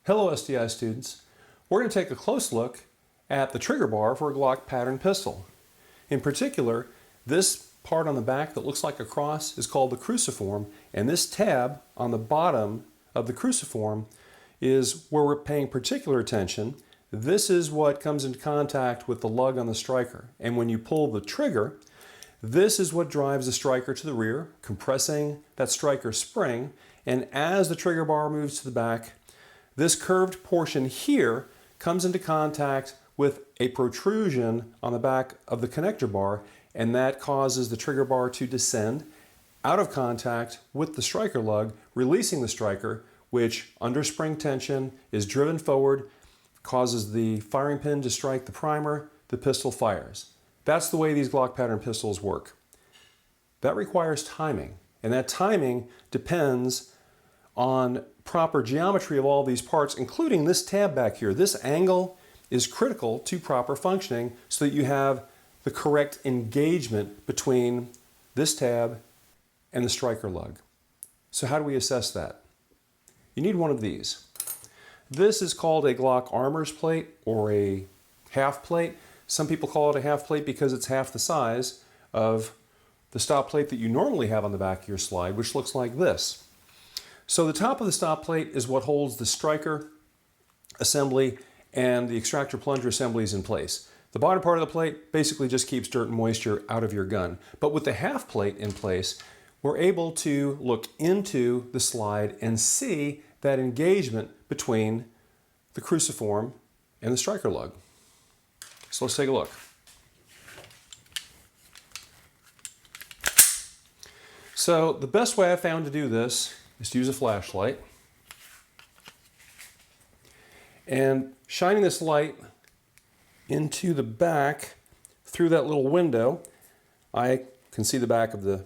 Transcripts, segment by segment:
Hello STI students. We're going to take a close look at the trigger bar for a Glock pattern pistol. In particular, this part on the back that looks like a cross is called the cruciform, and this tab on the bottom of the cruciform is where we're paying particular attention. This is what comes into contact with the lug on the striker, and when you pull the trigger, this is what drives the striker to the rear, compressing that striker spring, and as the trigger bar moves to the back, this curved portion here comes into contact with a protrusion on the back of the connector bar, and that causes the trigger bar to descend out of contact with the striker lug, releasing the striker, which under spring tension is driven forward, causes the firing pin to strike the primer, the pistol fires. That's the way these Glock pattern pistols work. That requires timing, and that timing depends on proper geometry of all these parts, including this tab back here. This angle is critical to proper functioning so that you have the correct engagement between this tab and the striker lug. So how do we assess that? You need one of these. This is called a Glock armor's plate or a half plate. Some people call it a half plate because it's half the size of the stop plate that you normally have on the back of your slide, which looks like this. So the top of the stop plate is what holds the striker assembly and the extractor plunger assemblies in place. The bottom part of the plate basically just keeps dirt and moisture out of your gun. But with the half plate in place, we're able to look into the slide and see that engagement between the cruciform and the striker lug. So let's take a look. So the best way I found to do this is to use a flashlight. And shining this light into the back through that little window, I can see the back of the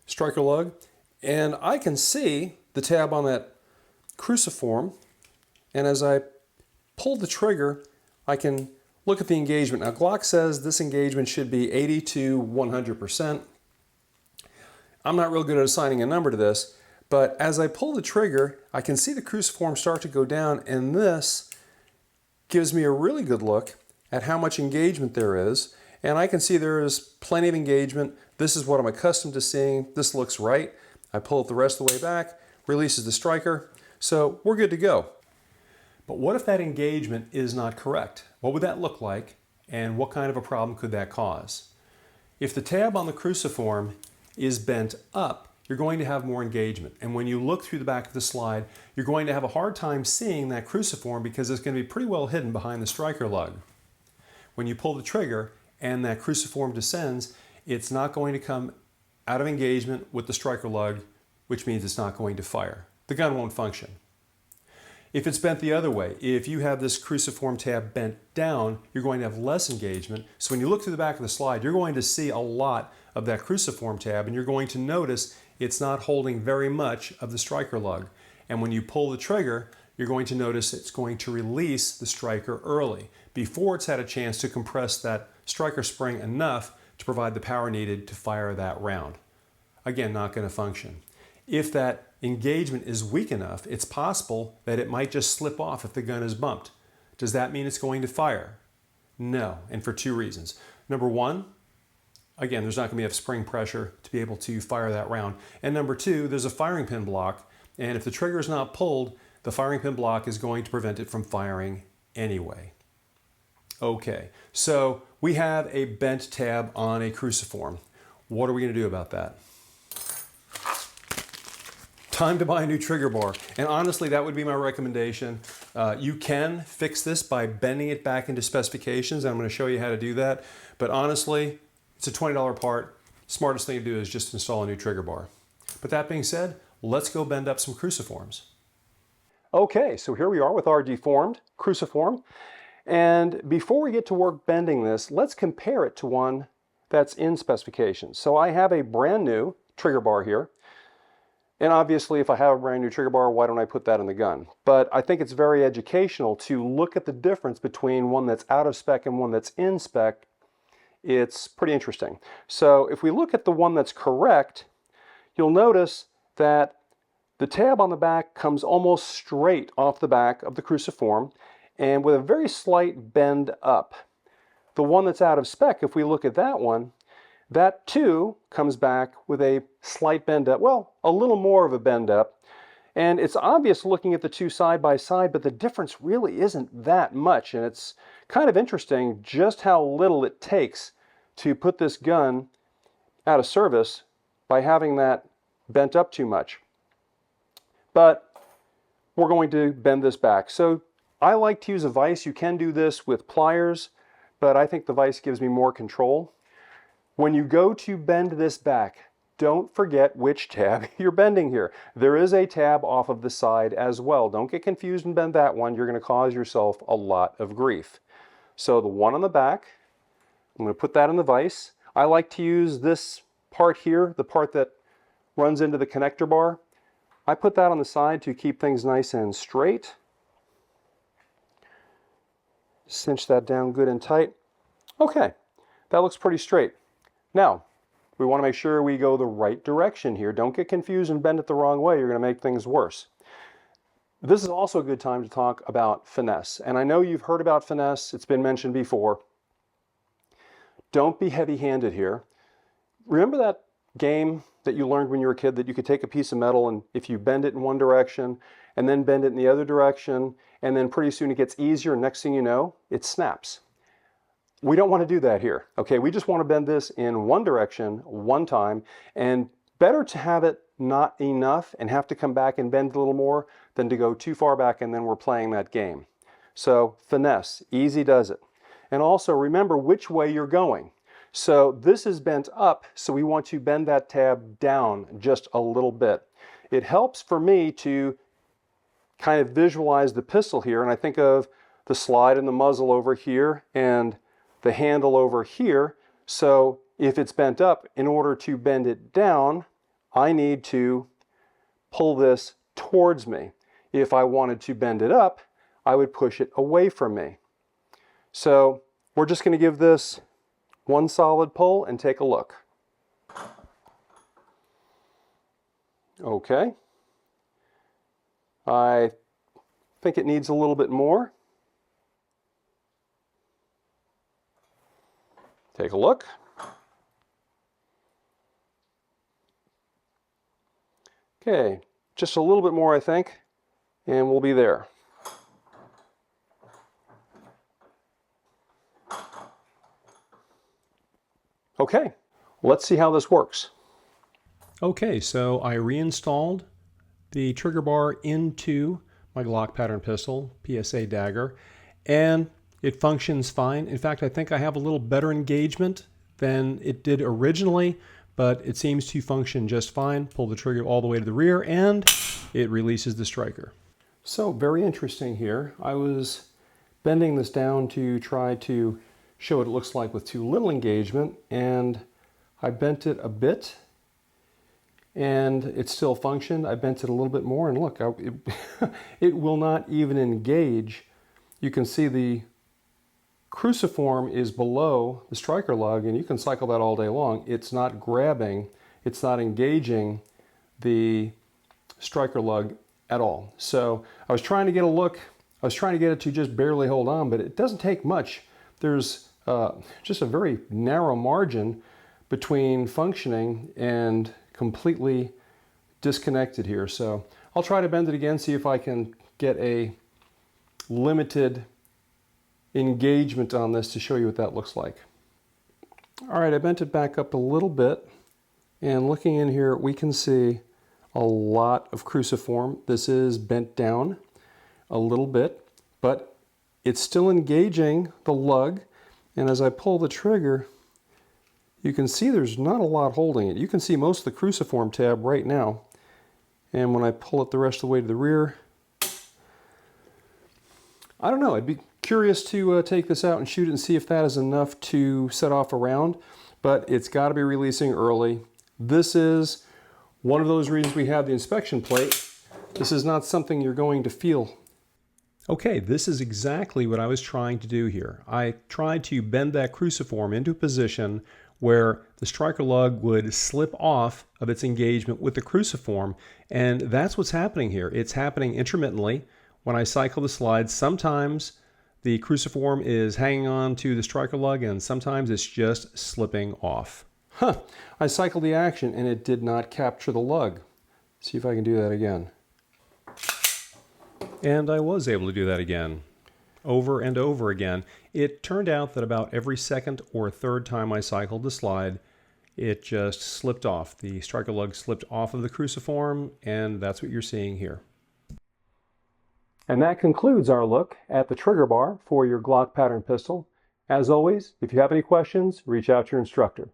striker lug, and I can see the tab on that cruciform, and as I pull the trigger, I can look at the engagement. Now Glock says this engagement should be 80 to 100%. I'm not real good at assigning a number to this, but as I pull the trigger, I can see the cruciform start to go down, and this gives me a really good look at how much engagement there is. And I can see there is plenty of engagement. This is what I'm accustomed to seeing. This looks right. I pull it the rest of the way back, releases the striker, so we're good to go. But what if that engagement is not correct? What would that look like, and what kind of a problem could that cause? If the tab on the cruciform is bent up, you're going to have more engagement. And when you look through the back of the slide, you're going to have a hard time seeing that cruciform because it's going to be pretty well hidden behind the striker lug. When you pull the trigger and that cruciform descends, it's not going to come out of engagement with the striker lug, which means it's not going to fire. The gun won't function. If it's bent the other way, if you have this cruciform tab bent down, you're going to have less engagement. So when you look through the back of the slide, you're going to see a lot of that cruciform tab, and you're going to notice it's not holding very much of the striker lug. And when you pull the trigger, you're going to notice it's going to release the striker early, before it's had a chance to compress that striker spring enough to provide the power needed to fire that round. Again, not going to function. If that engagement is weak enough, it's possible that it might just slip off if the gun is bumped. Does that mean it's going to fire? No, and for two reasons. Number one, again, there's not going to be enough spring pressure to be able to fire that round. And number two, there's a firing pin block, and if the trigger is not pulled, the firing pin block is going to prevent it from firing anyway. Okay, so we have a bent tab on a cruciform. What are we going to do about that? Time to buy a new trigger bar. And honestly, that would be my recommendation. You can fix this by bending it back into specifications, and I'm going to show you how to do that. But honestly, it's a $20 part. Smartest thing to do is just install a new trigger bar. But that being said, let's go bend up some cruciforms. Okay, so here we are with our deformed cruciform. And before we get to work bending this, let's compare it to one that's in specifications. So I have a brand new trigger bar here. And obviously, if I have a brand new trigger bar, why don't I put that in the gun? But I think it's very educational to look at the difference between one that's out of spec and one that's in spec. It's pretty interesting. So if we look at the one that's correct, you'll notice that The tab on the back comes almost straight off the back of the cruciform and with a very slight bend up. The one that's out of spec, if we look at that one, that too comes back with a slight bend up, well, a little more of a bend up. And it's obvious looking at the two side by side, but the difference really isn't that much. And it's kind of interesting just how little it takes to put this gun out of service by having that bent up too much. But we're going to bend this back. So I like to use a vise. You can do this with pliers, but I think the vise gives me more control. When you go to bend this back, don't forget which tab you're bending here. There is a tab off of the side as well. Don't get confused and bend that one. You're going to cause yourself a lot of grief. So the one on the back, I'm going to put that in the vise. I like to use this part here, the part that runs into the connector bar. I put that on the side to keep things nice and straight. Cinch that down good and tight. Okay, that looks pretty straight. Now, we want to make sure we go the right direction here. Don't get confused and bend it the wrong way. You're going to make things worse. This is also a good time to talk about finesse. And I know you've heard about finesse. It's been mentioned before. Don't be heavy-handed here. Remember that game that you learned when you were a kid that you could take a piece of metal and if you bend it in one direction and then bend it in the other direction and then pretty soon it gets easier and next thing you know, it snaps. We don't want to do that here, okay? We just want to bend this in one direction, one time, and better to have it not enough and have to come back and bend a little more than to go too far back and then we're playing that game. So finesse, easy does it. And also remember which way you're going. So this is bent up, so we want to bend that tab down just a little bit. It helps for me to kind of visualize the pistol here, and I think of the slide and the muzzle over here and the handle over here. So if it's bent up, in order to bend it down, I need to pull this towards me. If I wanted to bend it up, I would push it away from me. So we're just going to give this one solid pull and take a look. Okay. I think it needs a little bit more. Take a look. Okay, just a little bit more I think, and we'll be there. Okay, let's see how this works. Okay, so I reinstalled the trigger bar into my Glock pattern pistol, PSA dagger, and it functions fine. In fact, I think I have a little better engagement than it did originally, but it seems to function just fine. Pull the trigger all the way to the rear and it releases the striker. So very interesting here. I was bending this down to try to show what it looks like with too little engagement, and I bent it a bit and it still functioned. I bent it a little bit more and look, it will not even engage. You can see the cruciform is below the striker lug and you can cycle that all day long. It's not grabbing, it's not engaging the striker lug at all. So I was trying to get a look, I was trying to get it to just barely hold on, but it doesn't take much. There's just a very narrow margin between functioning and completely disconnected here. So I'll try to bend it again, see if I can get a limited engagement on this to show you what that looks like. All right, I bent it back up a little bit, and looking in here we can see a lot of cruciform. This is bent down a little bit, but it's still engaging the lug, and as I pull the trigger you can see there's not a lot holding it. You can see most of the cruciform tab right now, and when I pull it the rest of the way to the rear, I don't know, I'd be curious to take this out and shoot it and see if that is enough to set off a round, but it's got to be releasing early. This is one of those reasons we have the inspection plate. This is not something you're going to feel. Okay, this is exactly what I was trying to do here. I tried to bend that cruciform into a position where the striker lug would slip off of its engagement with the cruciform, and that's what's happening here. It's happening intermittently. When I cycle the slide, sometimes the cruciform is hanging on to the striker lug and sometimes it's just slipping off. I cycled the action and it did not capture the lug. See if I can do that again. And I was able to do that again, over and over again. It turned out that about every second or third time I cycled the slide, it just slipped off. The striker lug slipped off of the cruciform, and that's what you're seeing here. And that concludes our look at the trigger bar for your Glock pattern pistol. As always, if you have any questions, reach out to your instructor.